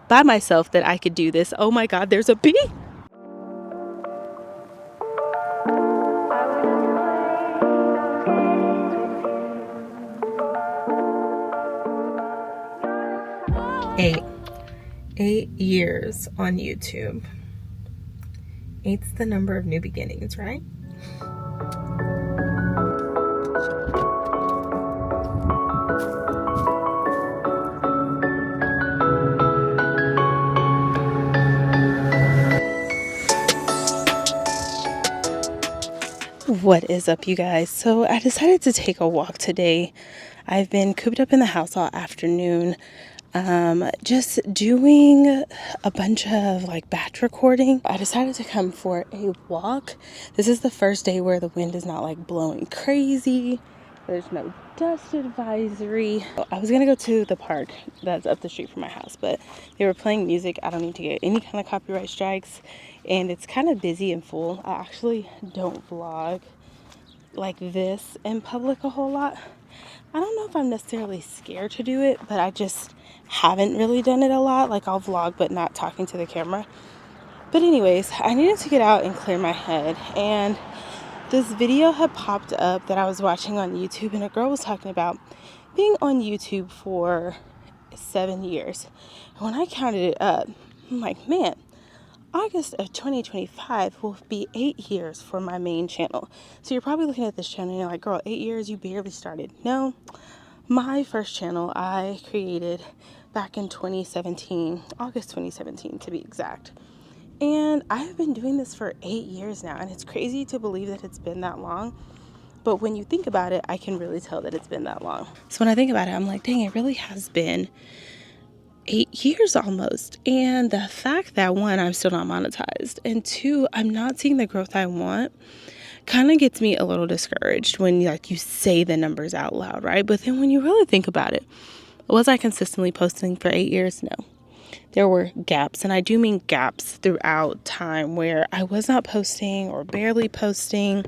by myself that I could do this. Oh my God, there's a bee. Eight years on YouTube. 8's the number of new beginnings, right? What is up, you guys? So I decided to take a walk today. I've been cooped up in the house all afternoon, just doing a bunch of like batch recording. I decided to come for a walk. This is the first day where the wind is not like blowing crazy. There's no dust advisory. I was gonna go to the park that's up the street from my house, but they were playing music. I don't need to get any kind of copyright strikes, and it's kind of busy and full. I actually don't vlog like this in public a whole lot. I don't know if I'm necessarily scared to do it, but I just haven't really done it a lot. Like, I'll vlog but not talking to the camera. But anyways, I needed to get out and clear my head, and this video had popped up that I was watching on YouTube, and a girl was talking about being on YouTube for 7 years. And when I counted it up, I'm like, man, August of 2025 will be 8 years for my main channel. So you're probably looking at this channel and you're like, girl, 8 years, you barely started. No, my first channel I created back in 2017, August 2017 to be exact. And I have been doing this for 8 years now, and it's crazy to believe that it's been that long. But when you think about it, I can really tell that it's been that long. So when I think about it, I'm like, dang, it really has been 8 years almost. And the fact that, one, I'm still not monetized, and two, I'm not seeing the growth I want, kind of gets me a little discouraged when like you say the numbers out loud, right? But then when you really think about it, was I consistently posting for 8 years? No. There were gaps, and I do mean gaps throughout time where I was not posting or barely posting,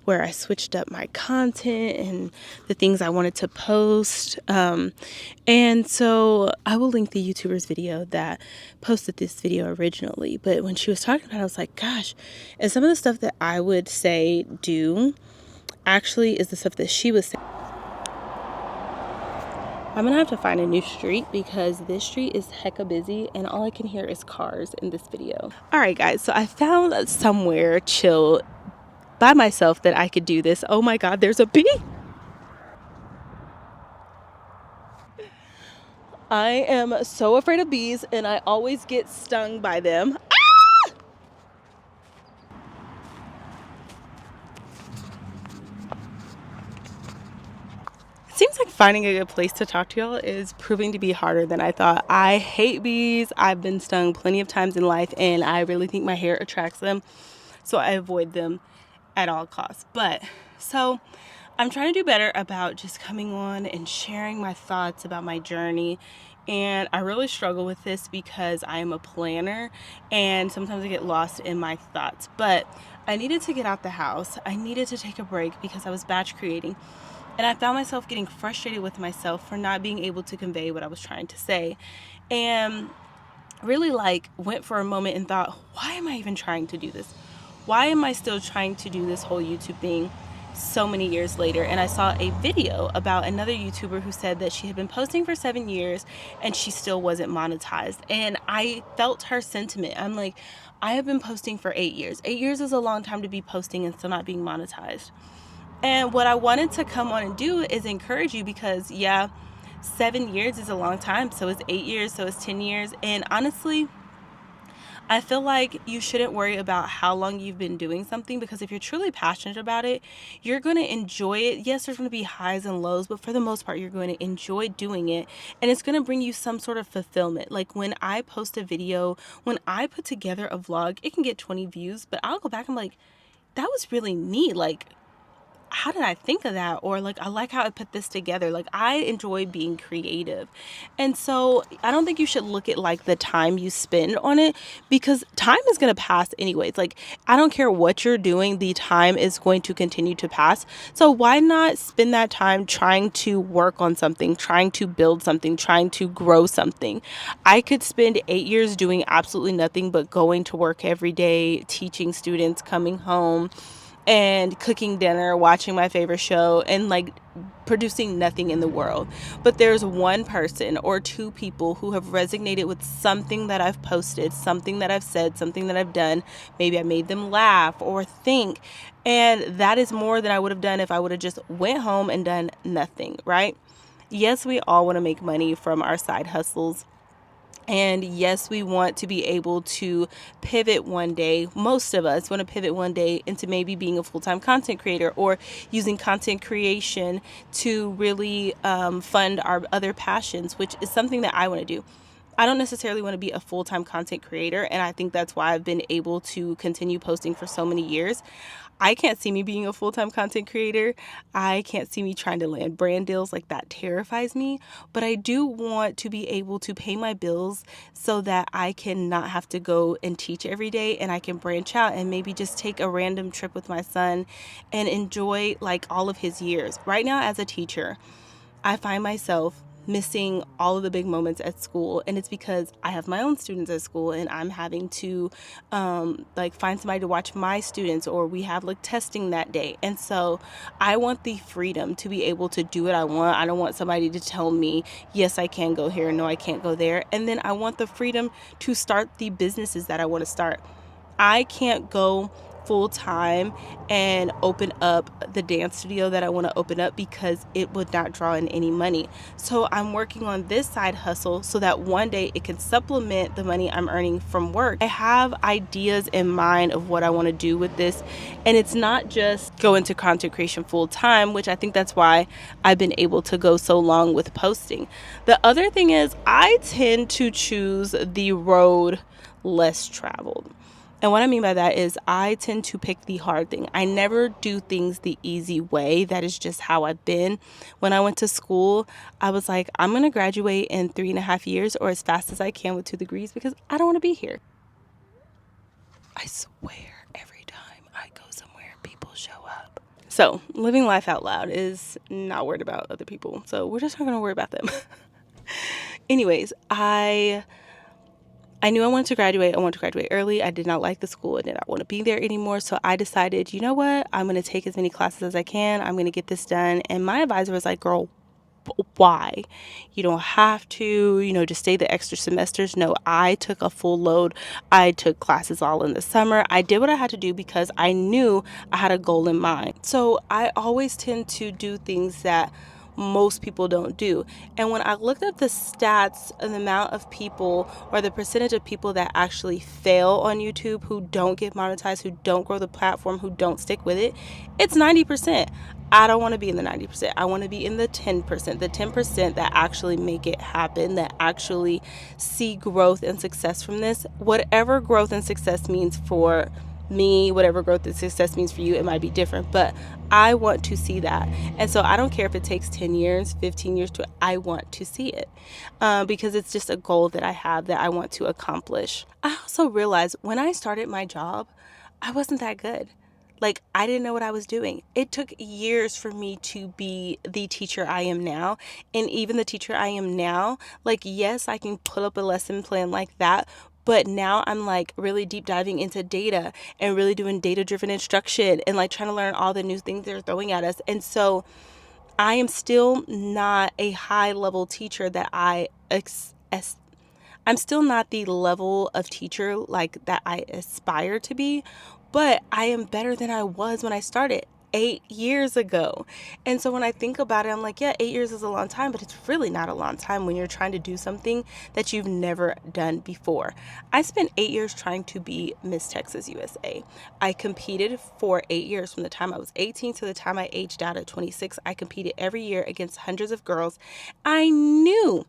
where I switched up my content and the things I wanted to post. And so I will link the YouTuber's video that posted this video originally. But when she was talking about it, I was like, gosh, and some of the stuff that I would say do actually is the stuff that she was saying. I'm gonna have to find a new street because this street is hecka busy and all I can hear is cars in this video. All right, guys, so I found somewhere chill by myself that I could do this. Oh my God, there's a bee. I am so afraid of bees, and I always get stung by them. Seems like finding a good place to talk to y'all is proving to be harder than I thought. I hate bees. I've been stung plenty of times in life, and I really think my hair attracts them, so I avoid them at all costs. But so I'm trying to do better about just coming on and sharing my thoughts about my journey. And I really struggle with this because I am a planner and sometimes I get lost in my thoughts. But I needed to get out the house. I needed to take a break because I was batch creating. And I found myself getting frustrated with myself for not being able to convey what I was trying to say. And really went for a moment and thought, why am I even trying to do this? Why am I still trying to do this whole YouTube thing so many years later? And I saw a video about another YouTuber who said that she had been posting for 7 years and she still wasn't monetized. And I felt her sentiment. I'm like, I have been posting for 8 years. 8 years is a long time to be posting and still not being monetized. And what I wanted to come on and do is encourage you because, yeah, 7 years is a long time. So is 8 years, so is 10 years. And honestly, I feel like you shouldn't worry about how long you've been doing something, because if you're truly passionate about it, you're going to enjoy it. Yes, there's going to be highs and lows, but for the most part, you're going to enjoy doing it, and it's going to bring you some sort of fulfillment. Like when I post a video, when I put together a vlog, it can get 20 views, but I'll go back and I'm like, that was really neat. Like, how did I think of that? Or like, I like how I put this together. Like, I enjoy being creative. And so I don't think you should look at like the time you spend on it, because time is going to pass anyways. Like, I don't care what you're doing, the time is going to continue to pass. So why not spend that time trying to work on something, trying to build something, trying to grow something? I could spend 8 years doing absolutely nothing but going to work every day, teaching students, coming home and cooking dinner, watching my favorite show, and like producing nothing in the world. But there's one person or two people who have resonated with something that I've posted, something that I've said, something that I've done. Maybe I made them laugh or think. And that is more than I would have done if I would have just went home and done nothing, right? Yes, we all want to make money from our side hustles. And yes, we want to be able to pivot one day. Most of us want to pivot one day into maybe being a full-time content creator, or using content creation to really fund our other passions, which is something that I want to do. I don't necessarily want to be a full-time content creator, and I think that's why I've been able to continue posting for so many years. I can't see me being a full-time content creator. I can't see me trying to land brand deals. Like, that terrifies me. But I do want to be able to pay my bills so that I can not have to go and teach every day, and I can branch out and maybe just take a random trip with my son and enjoy like all of his years. Right now, as a teacher, I find myself missing all of the big moments at school, and it's because I have my own students at school, and I'm having to like find somebody to watch my students, or we have like testing that day. And so I want the freedom to be able to do what I want. I don't want somebody to tell me, yes, I can go here, no, I can't go there. And then I want the freedom to start the businesses that I want to start. I can't go full time and open up the dance studio that I want to open up, because it would not draw in any money. So I'm working on this side hustle so that one day it can supplement the money I'm earning from work. I have ideas in mind of what I want to do with this, and it's not just go into content creation full time, which I think that's why I've been able to go so long with posting. The other thing is, I tend to choose the road less traveled. And what I mean by that is, I tend to pick the hard thing. I never do things the easy way. That is just how I've been. When I went to school, I was like, I'm going to graduate in 3.5 years, or as fast as I can with 2 degrees, because I don't want to be here. I swear, every time I go somewhere, people show up. So living life out loud is not worried about other people. So we're just not going to worry about them. Anyways, I knew I wanted to graduate. I wanted to graduate early. I did not like the school. I did not want to be there anymore. So I decided, you know what? I'm going to take as many classes as I can. I'm going to get this done. And my advisor was like, girl, why? You don't have to, just stay the extra semesters. No, I took a full load. I took classes all in the summer. I did what I had to do because I knew I had a goal in mind. So I always tend to do things that most people don't do. And when I looked up the stats and the amount of people, or the percentage of people that actually fail on YouTube, who don't get monetized, who don't grow the platform, who don't stick with it, it's 90%. I don't want to be in the 90%. I want to be in the 10%, the 10% that actually make it happen, that actually see growth and success from this. Whatever growth and success means for me, whatever growth and success means for you, it might be different, but I want to see that. And so I don't care if it takes 10 years, 15 years I want to see it, because it's just a goal that I have that I want to accomplish. I also realized when I started my job, I wasn't that good. Like, I didn't know what I was doing. It took years for me to be the teacher I am now. And even the teacher I am now, like, yes, I can put up a lesson plan like that, but now I'm like really deep diving into data and really doing data-driven instruction and like trying to learn all the new things they're throwing at us. And so I am still not a high-level teacher that I'm still not the level of teacher like that I aspire to be, but I am better than I was when I started 8 years ago. And so when I think about it, I'm like, yeah, 8 years is a long time, but it's really not a long time when you're trying to do something that you've never done before. I spent 8 years trying to be Miss Texas USA. I competed for 8 years, from the time I was 18 to the time I aged out at 26. I competed every year against hundreds of girls. I knew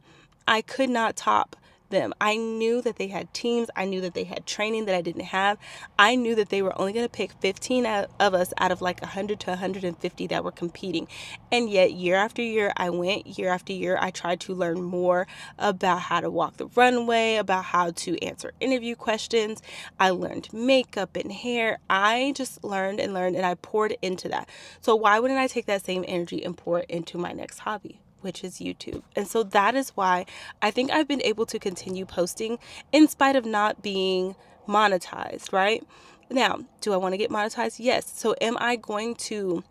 I could not top them. I knew that they had teams. I knew that they had training that I didn't have. I knew that they were only going to pick 15 of us out of like 100 to 150 that were competing. And yet year after year, I went, year after year, I tried to learn more about how to walk the runway, about how to answer interview questions. I learned makeup and hair. I just learned and learned, and I poured into that. So why wouldn't I take that same energy and pour it into my next hobby, which is YouTube? And so that is why I think I've been able to continue posting in spite of not being monetized, right? Now, do I want to get monetized? Yes. So am I going to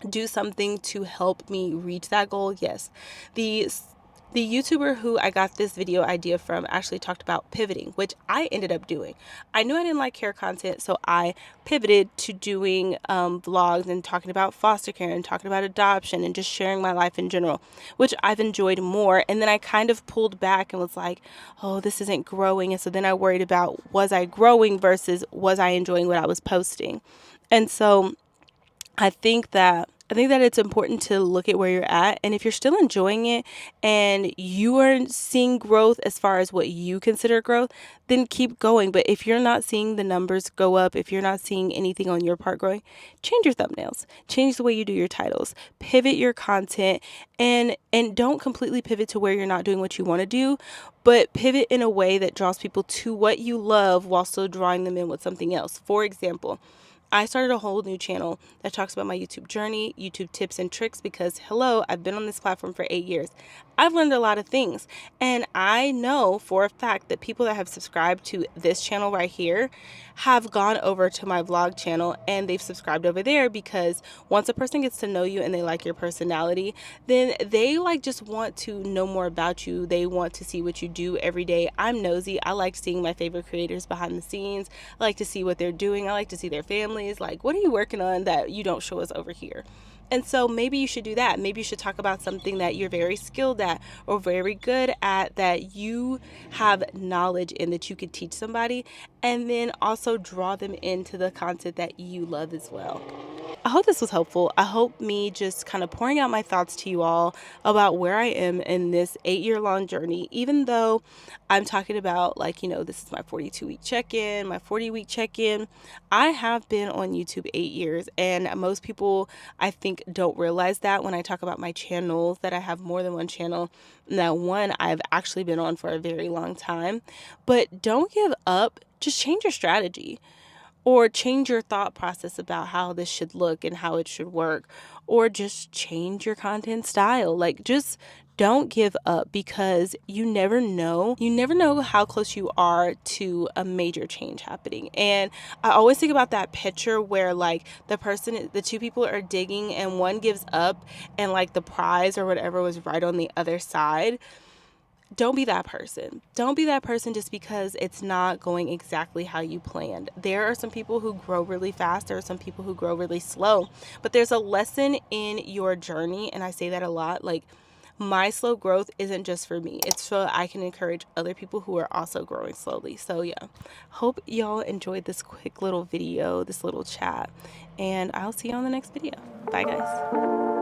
do something to help me reach that goal? Yes. The YouTuber who I got this video idea from actually talked about pivoting, which I ended up doing. I knew I didn't like hair content, so I pivoted to doing vlogs and talking about foster care and talking about adoption and just sharing my life in general, which I've enjoyed more. And then I kind of pulled back and was like, oh, this isn't growing. And so then I worried about, was I growing versus was I enjoying what I was posting? And so I think that it's important to look at where you're at, and if you're still enjoying it and you are seeing growth as far as what you consider growth, then keep going. But if you're not seeing the numbers go up, if you're not seeing anything on your part growing, change your thumbnails, change the way you do your titles, pivot your content, and don't completely pivot to where you're not doing what you want to do, but pivot in a way that draws people to what you love while still drawing them in with something else. For example, I started a whole new channel that talks about my YouTube journey, YouTube tips and tricks, because hello, I've been on this platform for 8 years. I've learned a lot of things, and I know for a fact that people that have subscribed to this channel right here have gone over to my vlog channel and they've subscribed over there, because once a person gets to know you and they like your personality, then they just want to know more about you. They want to see what you do every day. I'm nosy. I like seeing my favorite creators behind the scenes. I like to see what they're doing. I like to see their families. Like, what are you working on that you don't show us over here? And so maybe you should do that. Maybe you should talk about something that you're very skilled at or very good at, that you have knowledge in, that you could teach somebody, and then also draw them into the content that you love as well. I hope this was helpful. I hope me just kind of pouring out my thoughts to you all about where I am in this 8-year-long journey, even though I'm talking about this is my 42-week check-in, my 40-week check-in. I have been on YouTube 8 years, and most people, I think, don't realize that when I talk about my channels, that I have more than one channel. Now, one I've actually been on for a very long time, but don't give up. Just change your strategy, or change your thought process about how this should look and how it should work, or just change your content style. Just don't give up, because you never know. You never know how close you are to a major change happening. And I always think about that picture where the two people are digging and one gives up and the prize or whatever was right on the other side. Don't be that person. Don't be that person just because it's not going exactly how you planned. There are some people who grow really fast. There are some people who grow really slow. But there's a lesson in your journey, and I say that a lot. My slow growth isn't just for me. It's so I can encourage other people who are also growing slowly. So yeah, hope y'all enjoyed this quick little video, this little chat, and I'll see you on the next video. Bye, guys.